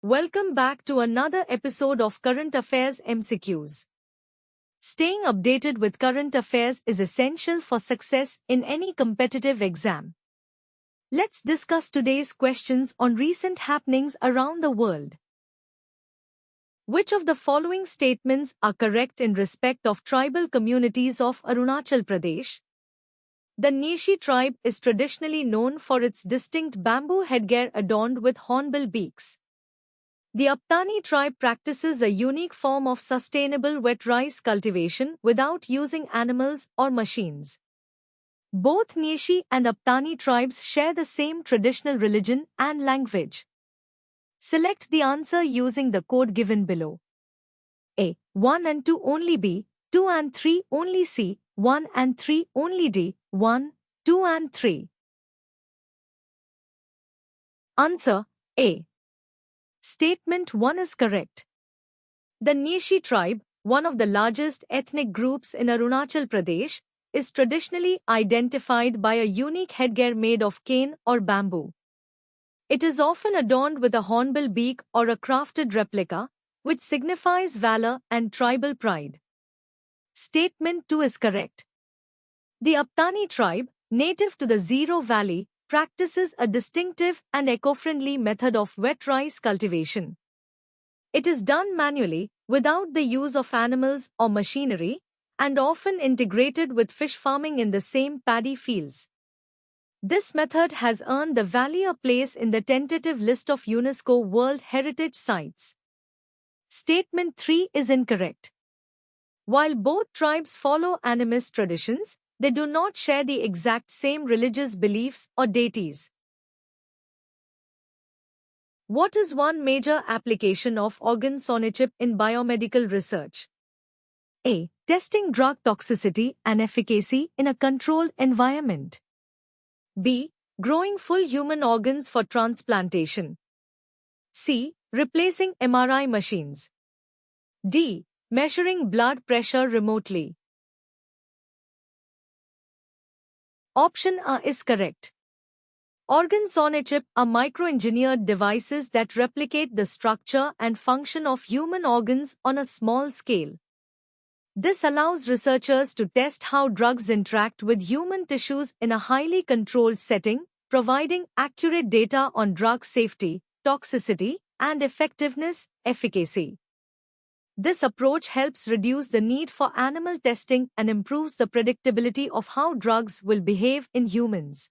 Welcome back to another episode of Current Affairs MCQs. Staying updated with current affairs is essential for success in any competitive exam. Let's discuss today's questions on recent happenings around the world. Which of the following statements are correct in respect of tribal communities of Arunachal Pradesh? The Neshi tribe is traditionally known for its distinct bamboo headgear adorned with hornbill beaks. The Aptani tribe practices a unique form of sustainable wet rice cultivation without using animals or machines. Both Neshi and Aptani tribes share the same traditional religion and language. Select the answer using the code given below. A. 1 and 2 only B, 2 and 3 only C, 1 and 3 only D, 1, 2 and 3. Answer A. Statement 1 is correct. The Neshi tribe, one of the largest ethnic groups in Arunachal Pradesh, is traditionally identified by a unique headgear made of cane or bamboo. It is often adorned with a hornbill beak or a crafted replica, which signifies valor and tribal pride. Statement 2 is correct. The Aptani tribe, native to the Zero Valley, practices a distinctive and eco-friendly method of wet rice cultivation. It is done manually, without the use of animals or machinery, and often integrated with fish farming in the same paddy fields. This method has earned the valley a place in the tentative list of UNESCO World Heritage Sites. Statement 3 is incorrect. While both tribes follow animist traditions, they do not share the exact same religious beliefs or deities. What is one major application of organ-on-a-chip in biomedical research? A. Testing drug toxicity and efficacy in a controlled environment. B. Growing full human organs for transplantation. C. Replacing MRI machines. D. Measuring blood pressure remotely. Option A is correct. Organs-on-a-chip are microengineered devices that replicate the structure and function of human organs on a small scale. This allows researchers to test how drugs interact with human tissues in a highly controlled setting, providing accurate data on drug safety, toxicity, and effectiveness, efficacy. This approach helps reduce the need for animal testing and improves the predictability of how drugs will behave in humans.